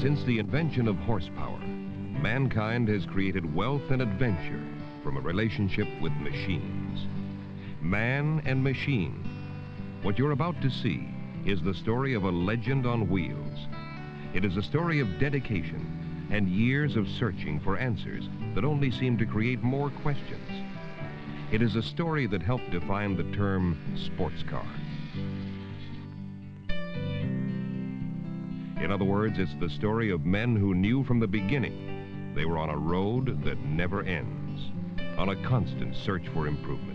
Since the invention of horsepower, mankind has created wealth and adventure from a relationship with machines. Man and machine. What you're about to see is the story of a legend on wheels. It is a story of dedication and years of searching for answers that only seem to create more questions. It is a story that helped define the term sports car. In other words, it's the story of men who knew from the beginning they were on a road that never ends, on a constant search for improvement.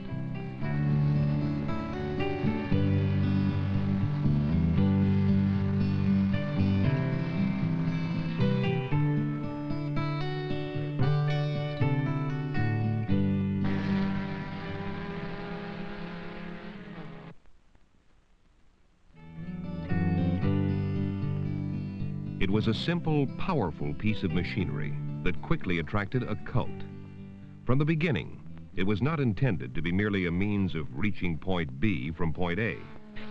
It was a simple, powerful piece of machinery that quickly attracted a cult. From the beginning, it was not intended to be merely a means of reaching point B from point A.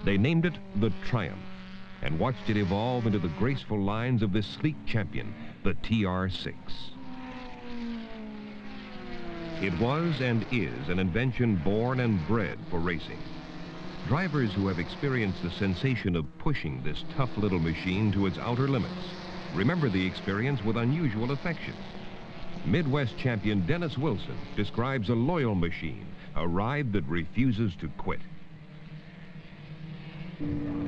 They named it the Triumph and watched it evolve into the graceful lines of this sleek champion, the TR6. It was and is an invention born and bred for racing. Drivers who have experienced the sensation of pushing this tough little machine to its outer limits remember the experience with unusual affection. Midwest champion Dennis Wilson describes a loyal machine, a ride that refuses to quit.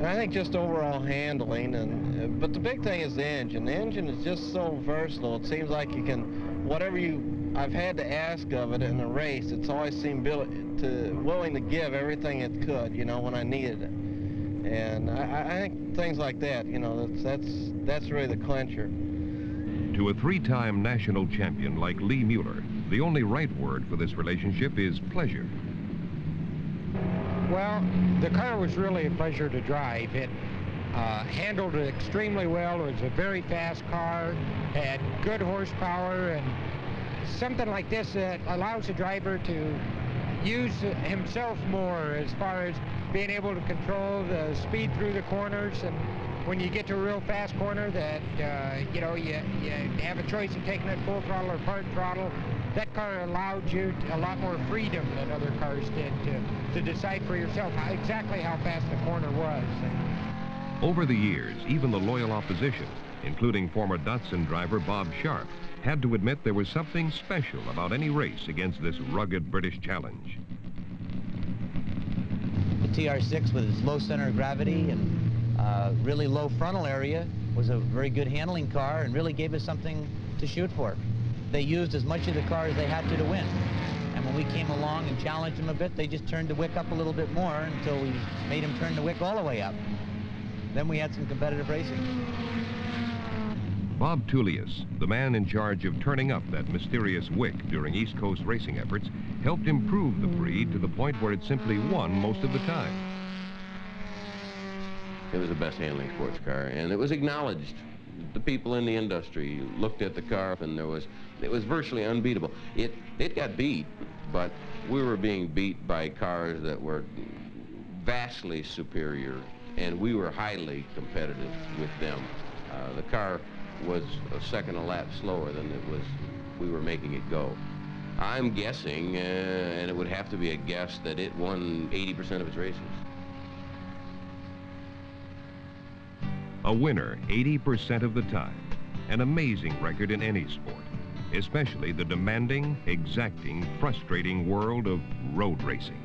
I think just overall handling, but the big thing is the engine. The engine is just so versatile. It seems like you can, whatever I've had to ask of it in a race, it's always seemed willing to give everything it could, you know, when I needed it. And I think things like that, you know, that's really the clincher. To a three-time national champion like Lee Mueller, the only right word for this relationship is pleasure. Well, the car was really a pleasure to drive. It handled it extremely well. It was a very fast car, had good horsepower, and something like this that allows the driver to use himself more as far as being able to control the speed through the corners. And when you get to a real fast corner that, you know, you have a choice of taking it full throttle or part throttle. That car allowed you a lot more freedom than other cars did to decide for yourself exactly how fast the corner was. Over the years, even the loyal opposition, including former Datsun driver Bob Sharp, had to admit there was something special about any race against this rugged British challenge. The TR6 with its low center of gravity and really low frontal area was a very good handling car and really gave us something to shoot for. They used as much of the car as they had to win. And when we came along and challenged them a bit, they just turned the wick up a little bit more until we made them turn the wick all the way up. Then we had some competitive racing. Bob Tullius, the man in charge of turning up that mysterious wick during East Coast racing efforts, helped improve the breed to the point where it simply won most of the time. It was the best handling sports car, and it was acknowledged. The people in the industry looked at the car, and it was virtually unbeatable. It got beat, but we were being beat by cars that were vastly superior, and we were highly competitive with them. The car was a second a lap slower than we were making it go. I'm guessing, and it would have to be a guess, that it won 80% of its races. A winner 80% of the time, an amazing record in any sport, especially the demanding, exacting, frustrating world of road racing.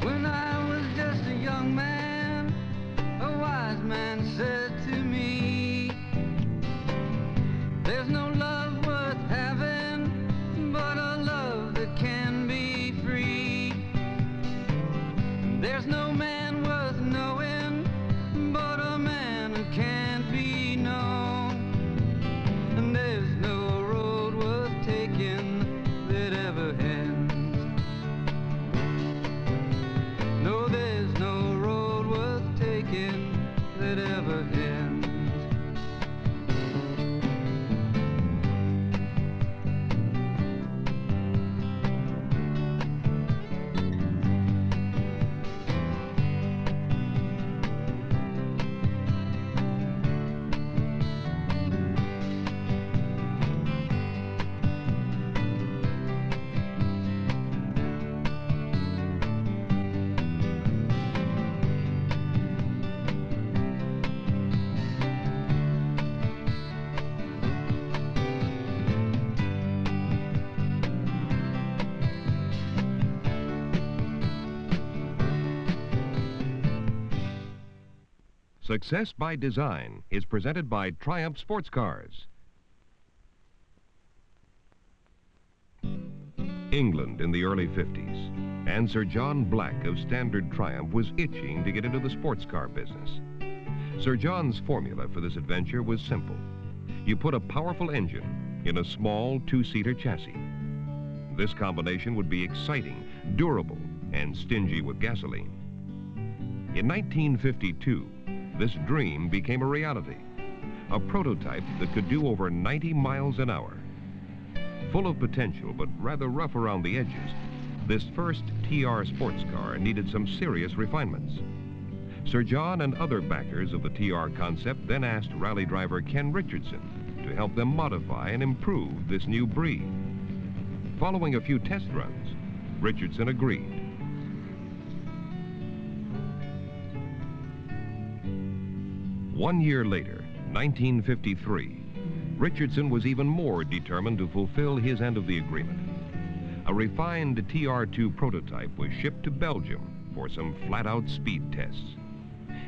When I was just a young man, a wise man said to me, there's no love worth having, but a love that can be free. There's no man worth knowing, but a man who can't be known. And there's no Success by Design is presented by Triumph Sports Cars. England in the early 50s, and Sir John Black of Standard Triumph was itching to get into the sports car business. Sir John's formula for this adventure was simple. You put a powerful engine in a small two-seater chassis. This combination would be exciting, durable, and stingy with gasoline. In 1952, this dream became a reality, a prototype that could do over 90 miles an hour. Full of potential, but rather rough around the edges, this first TR sports car needed some serious refinements. Sir John and other backers of the TR concept then asked rally driver Ken Richardson to help them modify and improve this new breed. Following a few test runs, Richardson agreed. One year later, 1953, Richardson was even more determined to fulfill his end of the agreement. A refined TR2 prototype was shipped to Belgium for some flat-out speed tests.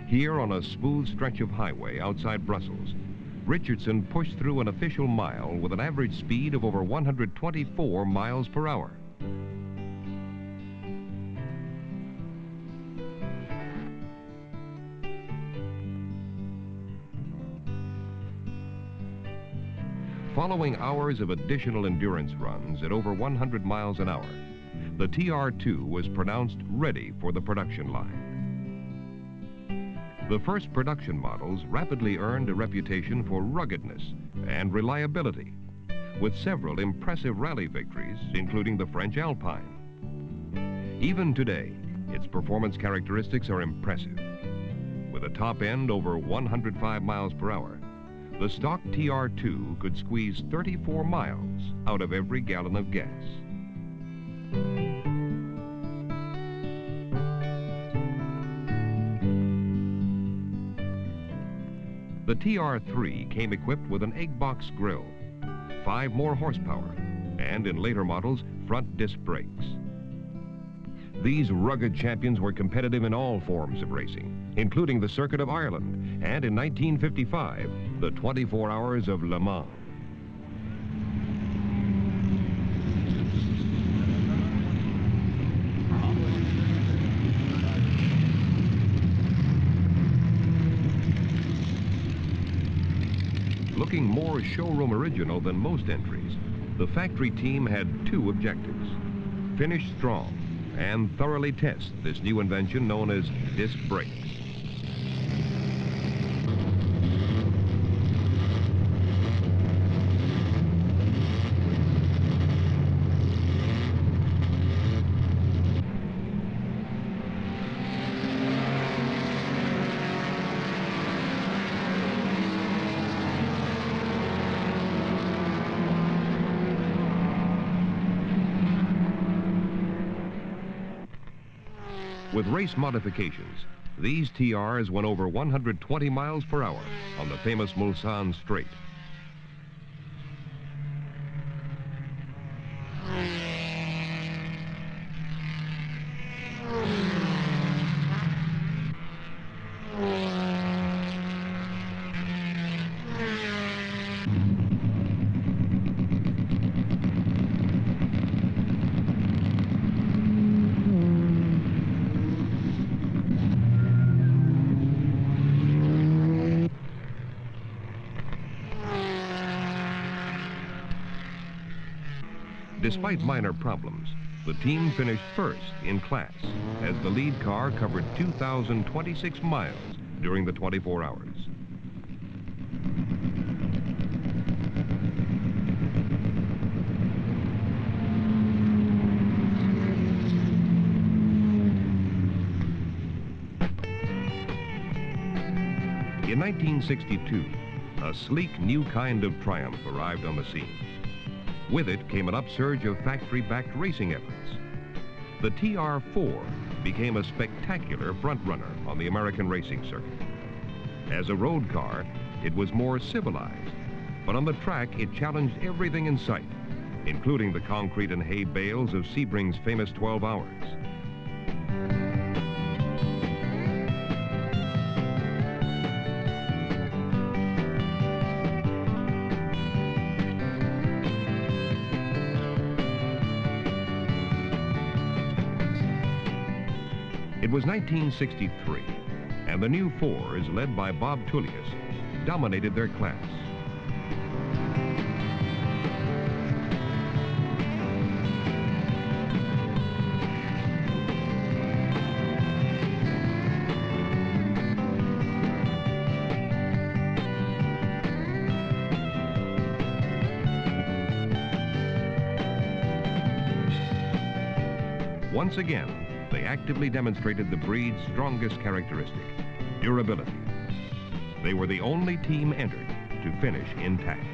Here on a smooth stretch of highway outside Brussels, Richardson pushed through an official mile with an average speed of over 124 miles per hour. Following hours of additional endurance runs at over 100 miles an hour, the TR2 was pronounced ready for the production line. The first production models rapidly earned a reputation for ruggedness and reliability, with several impressive rally victories, including the French Alpine. Even today, its performance characteristics are impressive. With a top end over 105 miles per hour, the stock TR2 could squeeze 34 miles out of every gallon of gas. The TR3 came equipped with an egg box grille, 5 more horsepower, and in later models, front disc brakes. These rugged champions were competitive in all forms of racing, including the Circuit of Ireland, and in 1955, the 24 Hours of Le Mans. Looking more showroom original than most entries, the factory team had 2 objectives: finish strong and thoroughly test this new invention known as disc brakes. With race modifications, these TRs went over 120 miles per hour on the famous Mulsanne Straight. Despite minor problems, the team finished first in class as the lead car covered 2,026 miles during the 24 hours. In 1962, a sleek new kind of Triumph arrived on the scene. With it came an upsurge of factory-backed racing efforts. The TR4 became a spectacular front-runner on the American racing circuit. As a road car, it was more civilized, but on the track it challenged everything in sight, including the concrete and hay bales of Sebring's famous 12 Hours. It was 1963, and the new fours, led by Bob Tullius, dominated their class. Once again, they actively demonstrated the breed's strongest characteristic, durability. They were the only team entered to finish intact.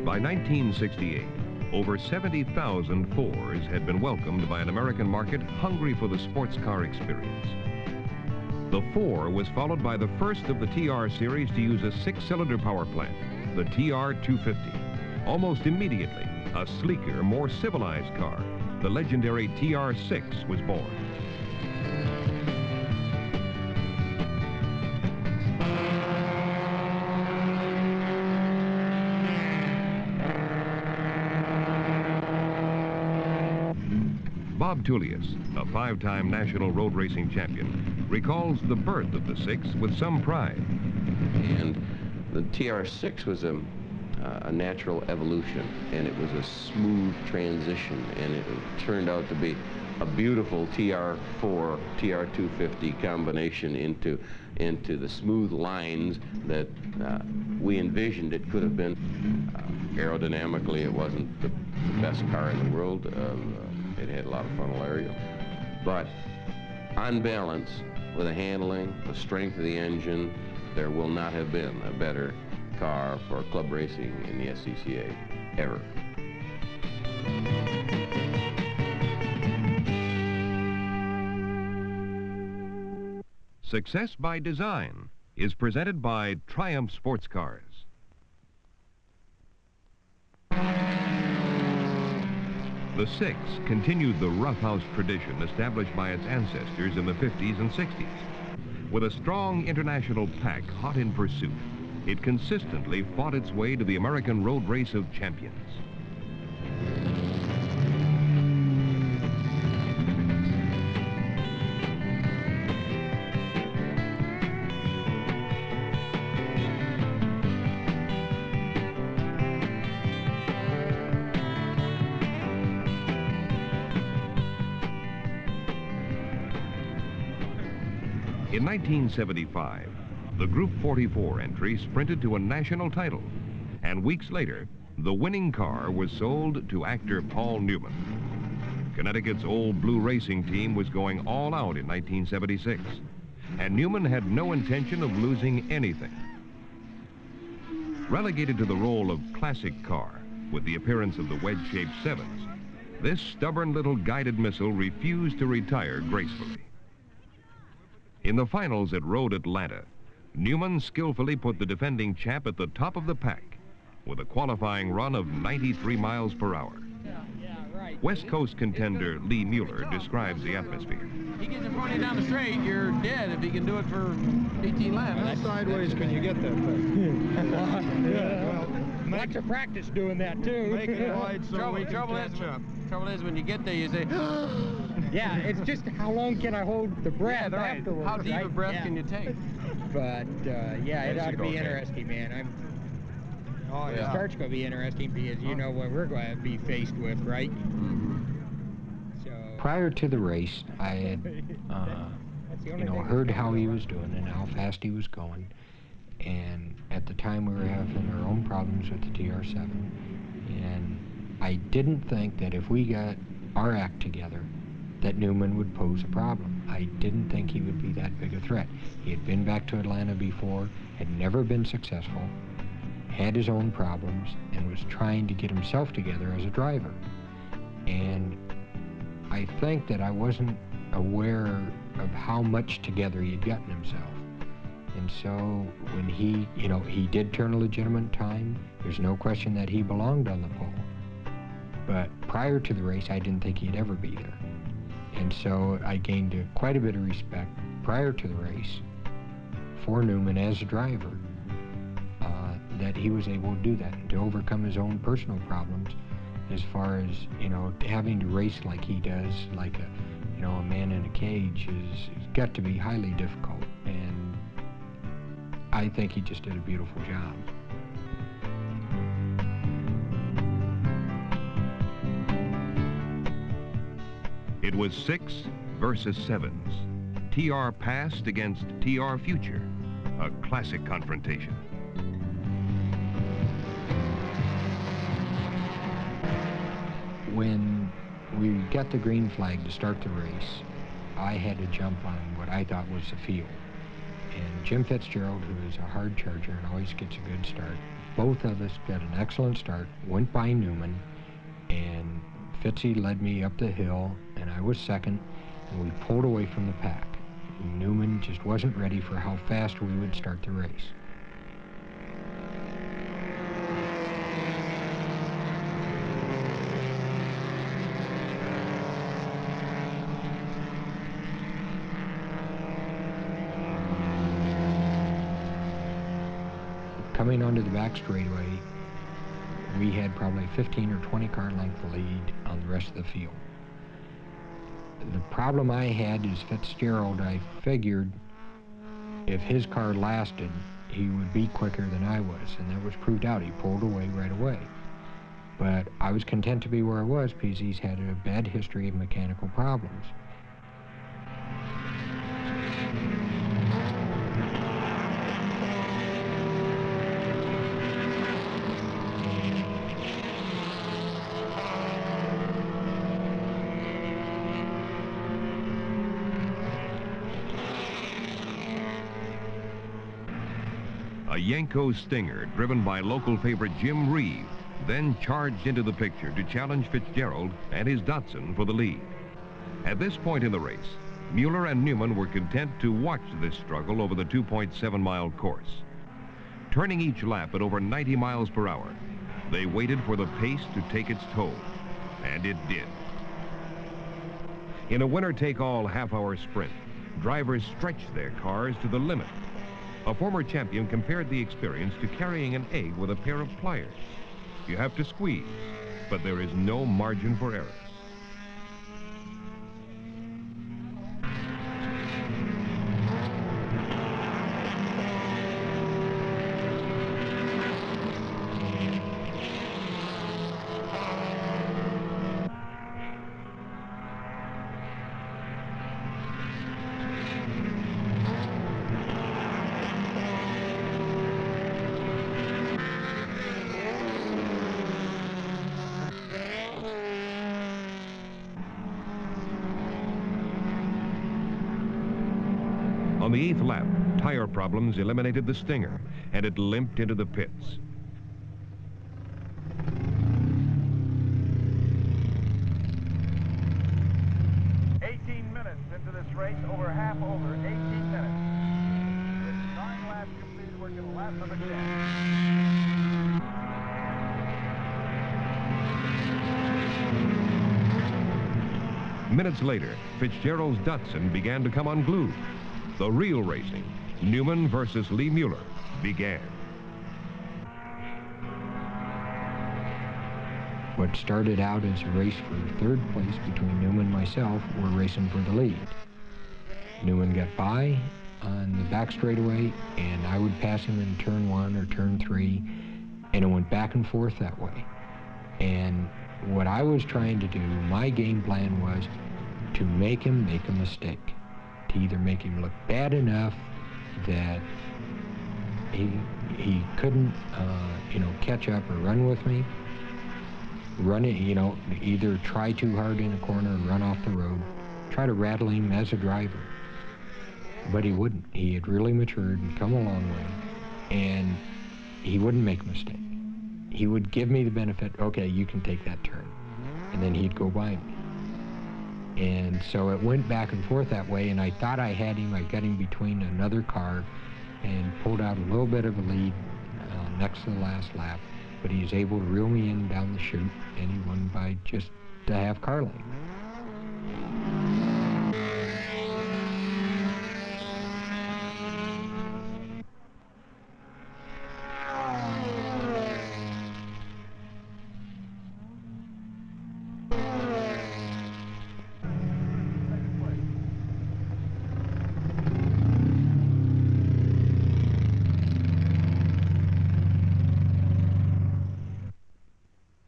By 1968, over 70,000 fours had been welcomed by an American market hungry for the sports car experience. The four was followed by the first of the TR series to use a six-cylinder power plant, the TR-250. Almost immediately, a sleeker, more civilized car, the legendary TR-6, was born. Bob Tullius, a five-time national road racing champion, recalls the birth of the six with some pride. And the TR-6 was a natural evolution, and it was a smooth transition, and it turned out to be a beautiful TR-4, TR-250 combination into the smooth lines that we envisioned it could have been. Aerodynamically, it wasn't the best car in the world. It had a lot of frontal area. But on balance, with the handling, the strength of the engine, there will not have been a better car for club racing in the SCCA ever. Success by Design is presented by Triumph Sports Cars. The Six continued the roughhouse tradition established by its ancestors in the 50s and 60s. With a strong international pack hot in pursuit, it consistently fought its way to the American road race of champions. In 1975, the Group 44 entry sprinted to a national title, and weeks later, the winning car was sold to actor Paul Newman. Connecticut's old blue racing team was going all out in 1976, and Newman had no intention of losing anything. Relegated to the role of classic car with the appearance of the wedge-shaped sevens, this stubborn little guided missile refused to retire gracefully. In the finals at Road Atlanta, Newman skillfully put the defending champ at the top of the pack with a qualifying run of 93 miles per hour. West Coast contender Lee Mueller describes the atmosphere. He gets in front of you down the straight, you're dead if he can do it for 18 laps. How sideways can you get that thing? Lots of practice doing that, too. Make it wide so we can catch up. Trouble is, when you get there, you say, Yeah, it's just how long can I hold the breath afterwards, How deep a breath can you take? But, yeah, it ought to be interesting, man. It starts going to be interesting because you know what we're going to be faced with, right? So prior to the race, I had, heard how he was doing and how fast he was going. And at the time, we were having our own problems with the TR7. And I didn't think that if we got our act together, that Newman would pose a problem. I didn't think he would be that big a threat. He had been back to Atlanta before, had never been successful, had his own problems, and was trying to get himself together as a driver. And I think that I wasn't aware of how much together he had gotten himself. And so when he did turn a legitimate time. There's no question that he belonged on the pole. But prior to the race, I didn't think he'd ever be there. And so I gained quite a bit of respect prior to the race for Newman as a driver, that he was able to do that, and to overcome his own personal problems as far as, you know, having to race like he does, like a man in a cage, is got to be highly difficult. And I think he just did a beautiful job. It was 6 versus 7s. TR Past against TR Future, a classic confrontation. When we got the green flag to start the race, I had to jump on what I thought was the field. And Jim Fitzgerald, who is a hard charger and always gets a good start, both of us got an excellent start, went by Newman, and Fitzy led me up the hill, and I was second, and we pulled away from the pack. Newman just wasn't ready for how fast we would start the race. Coming onto the back straightaway, we had probably 15 or 20 car length lead on the rest of the field. The problem I had is Fitzgerald, I figured if his car lasted, he would be quicker than I was, and that was proved out. He pulled away right away. But I was content to be where I was because he's had a bad history of mechanical problems. A Yenko Stinger, driven by local favorite Jim Reeve, then charged into the picture to challenge Fitzgerald and his Datsun for the lead. At this point in the race, Mueller and Newman were content to watch this struggle over the 2.7-mile course. Turning each lap at over 90 miles per hour, they waited for the pace to take its toll, and it did. In a winner-take-all half-hour sprint, drivers stretched their cars to the limit. A former champion compared the experience to carrying an egg with a pair of pliers. You have to squeeze, but there is no margin for error. On the 8th lap, tire problems eliminated the Stinger, and it limped into the pits. Into this race, over half over, 18 minutes. With 9 laps completed, we're going to lap number 10. Minutes later, Fitzgerald's Datsun began to come unglued. The real racing, Newman versus Lee Mueller, began. What started out as a race for third place between Newman and myself were racing for the lead. Newman got by on the back straightaway, and I would pass him in turn 1 or turn 3, and it went back and forth that way. And what I was trying to do, my game plan was to make him make a mistake, to either make him look bad enough that he couldn't, catch up or run with me, run it, either try too hard in a corner and run off the road, try to rattle him as a driver. But he wouldn't. He had really matured and come a long way, and he wouldn't make a mistake. He would give me the benefit, okay, you can take that turn, and then he'd go by me. And so it went back and forth that way, and I thought I had him. I got him between another car and pulled out a little bit of a lead next to the last lap. but he's able to reel me in down the chute, and he won by just a half car length.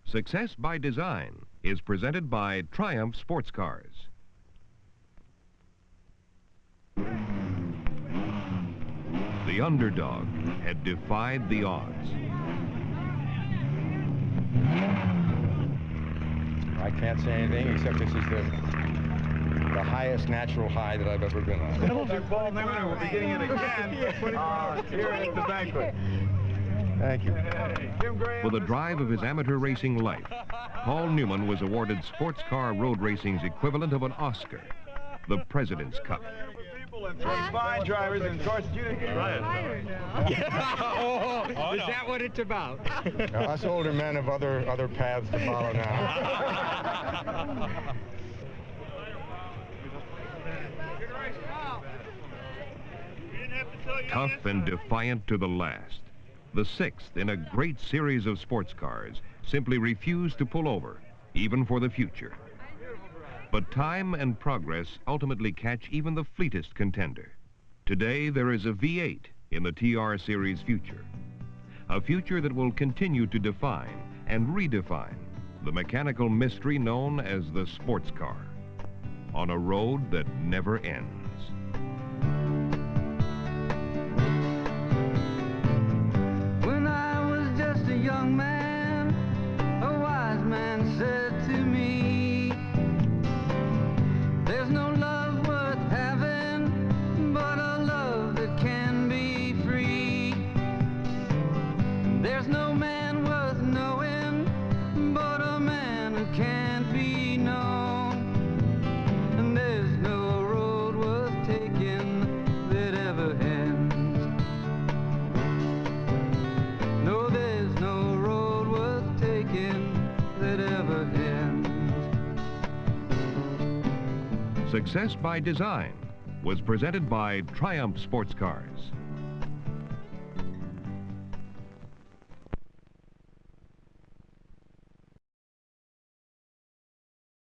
Success by Design is presented by Triumph Sports Cars. The underdog had defied the odds. I can't say anything except this is the highest natural high that I've ever been on. Paul Newman, we'll be getting it again here at the banquet. Thank you. For the drive of his amateur racing life, Paul Newman was awarded sports car road racing's equivalent of an Oscar, the President's Cup. And three fine drivers, and of course, you didn't get Is that what it's about? Now, us older men have other paths to follow now. Tough and defiant to the last, the sixth in a great series of sports cars simply refused to pull over, even for the future. But time and progress ultimately catch even the fleetest contender. Today, there is a V8 in the TR Series future. A future that will continue to define and redefine the mechanical mystery known as the sports car on a road that never ends. When I was just a young man, a wise man said to me, there's no love worth having, but a love that can be free. There's no man worth knowing, but a man who can't be known. And there's no road worth taking that ever ends. No, there's no road worth taking that ever ends. Success by Design was presented by Triumph Sports Cars.